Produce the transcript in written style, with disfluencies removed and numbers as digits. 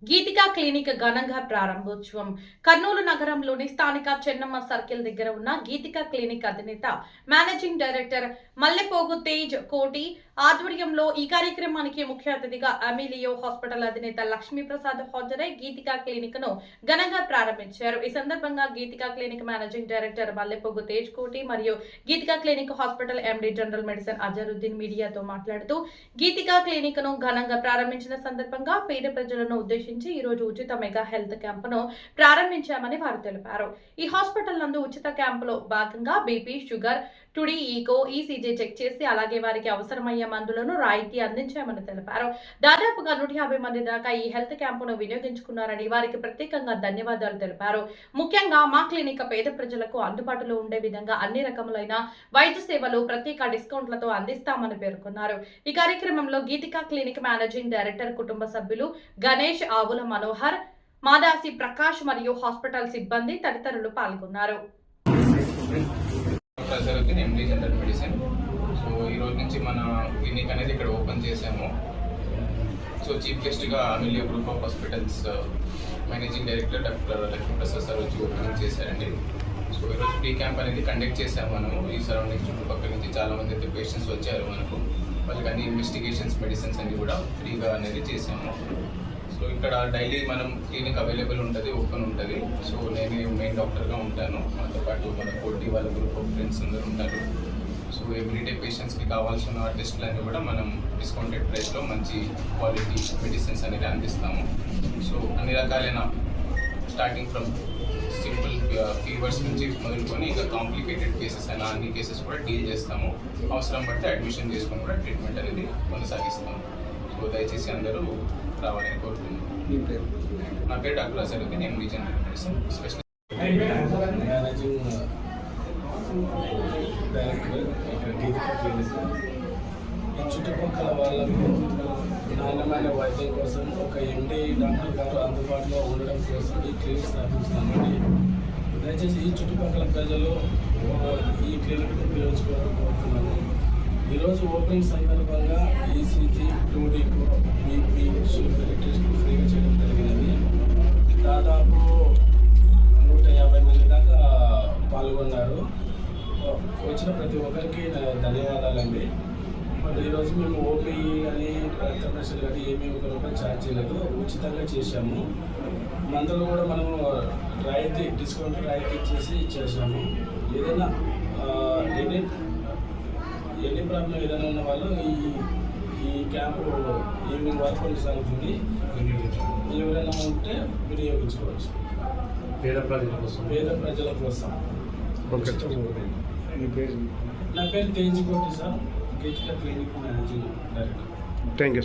Geetika clinic ఘనంగా ప్రారంభోత్సవం. కర్నూలు నగరంలోని స్థానిక చెన్నమ్మ సర్కిల్ దగ్గర ఉన్న గీతికా క్లినిక్ అధినేత మేనేజింగ్ డైరెక్టర్ మల్లెపోగు తేజ్ కోటి ఆధ్వర్యంలో ఈ కార్యక్రమానికి ముఖ్య అతిథిగా అమిలియో హాస్పిటల్ అధినేత లక్ష్మీప్రసాద్ హాజరై గీతికా క్లినిక్ ను ఘనంగా ప్రారంభించారు. ఈ సందర్భంగా Geethika clinic managing director Mallepogu Tej Koti మరియు Geethika clinic hospital MD general medicine Azharuddin మీడియాతో మాట్లాడుతూ గీతికా క్లినిక్ ను ఘనంగా ప్రారంభించిన సందర్భంగా పేద ప్రజలను ఉద్దేశించి ఈ రోజు ఉచిత మెగా హెల్త్ క్యాంపును ప్రారంభించామని వారు తెలిపారు. ఈ హాస్పిటల్ నందు ఉచిత క్యాంపులో భాగంగా BP, sugar, two D, echo, ECG check చేసి అలాగే వారికి అవసరమయ్యే మందులను రాయితీ అందించామని తెలిపారు. దాదాపుగా 150 మంది దాకా ఈ హెల్త్ క్యాంపును వినియోగించుకున్నారని వారికి ప్రత్యేకంగా ధన్యవాదాలు తెలిపారు. ముఖ్యంగా మా క్లినిక్ పేద ప్రజలకు అందుబాటులో ఉండే విధంగా అన్ని రకములైన వైద్య సేవలు ప్రత్యేక డిస్కౌంట్లతో అందిస్తామని పేర్కొన్నారు. ఈ కార్యక్రమంలో గీతికా క్లినిక్ మేనేజింగ్ డైరెక్టర్ కుటుంబ సభ్యులు గణేష్, ఆవుల మనోహర్, మాదాసి ప్రకాష్ మరియు హాస్పిటల్ సిబ్బంది తదితరులు పాల్గొన్నారు. ఎండి జనరల్ మెడిసిన్. సో ఈ రోజు నుంచి మన క్లినిక్ అనేది ఇక్కడ ఓపెన్ చేసాము. సో చీఫ్ గెస్ట్గా Amelio group of hospitals managing director doctor Lakshmiprasad sir వచ్చి ఓపెనింగ్ చేశారండి. సో ఈరోజు ఫ్రీ క్యాంప్ అనేది కండక్ట్ చేసాము. మనము ఈ సరౌండింగ్ చుట్టుపక్కల నుంచి చాలామంది అయితే పేషెంట్స్ వచ్చారు. మనకు వాళ్ళకి అన్ని ఇన్వెస్టిగేషన్స్, మెడిసిన్స్ అన్ని కూడా ఫ్రీగా అనేది చేసాము. సో ఇక్కడ డైలీ మనం క్లినిక్ అవైలబుల్ ఉంటుంది, ఓపెన్ ఉంటుంది. సో నేను మెయిన్ డాక్టర్గా ఉంటాను. మాతో పాటు మన పోటీ వాళ్ళ గ్రూప్ ఆఫ్ ఫ్రెండ్స్ అందరూ ఉంటారు. సో ఎవ్రీడే పేషెంట్స్కి కావాల్సిన టెస్టులన్నీ కూడా మనం డిస్కౌంటెడ్ ప్రైస్లో మంచి క్వాలిటీ మెడిసిన్స్ అనేది అందిస్తాము. సో అన్ని రకాలైన స్టార్టింగ్ ఫ్రమ్ సింపుల్ ఫీవర్స్ నుంచి మొదలుకొని ఇంకా కాంప్లికేటెడ్ కేసెస్ అయినా అన్ని కేసెస్ కూడా డీల్ చేస్తాము. అవసరం బట్టి అడ్మిషన్ చేసుకొని కూడా ట్రీట్మెంట్ అనేది కొనసాగిస్తాము. సో దయచేసి అందరూ రావాలని కోరుతున్నాను. నా పేరు doctor Azharuddin, MD general medicine specialist managing director ఇక్కడ గీతికా క్లినిక్. ఈ చుట్టుపక్కల వాళ్ళకు నాణ్యమైన వైద్యం కోసం ఒక ఎండి డాక్టర్ గారు అందుబాటులో ఉండడం కోసం ఈ క్లినిక్ స్థాపించామండి. దయచేసి ఈ చుట్టుపక్కల ప్రజలు ఈ క్లినిక్ని ఉపయోగించుకోవాలని కోరుతున్నాను. ఈరోజు ఓపెనింగ్ సందర్భంగా ఈసీజీ, టూడీకు, బీపీ, షుగర్ టెస్టులు ఫ్రీగా చేయడం జరిగినది. దాదాపు 150 మంది దాకా పాల్గొన్నారు. వచ్చిన ప్రతి ఒక్కరికి ధన్యవాదాలండి. మరి ఈరోజు మేము ఓపీ కానీ రక్త పరీక్షలు కానీ ఏమీ ఒక రూపాయి ఛార్జ్ చేయలేదు, ఉచితంగా చేశాము. మందులు కూడా మనము డిస్కౌంట్ రాయితీ చేసాము. ఏదైనా ఎన్ని ప్రాబ్లం ఏదైనా ఉన్న వాళ్ళు ఈ క్యాంపు ఈవినింగ్ వరకు కొనసాగుతుంది. ఎవరైనా ఉంటే వినియోగించుకోవచ్చు. పేద ప్రజల కోసం. నా పేరు తేజ్ కోటి sir, Geetika clinic managing director. Thank you.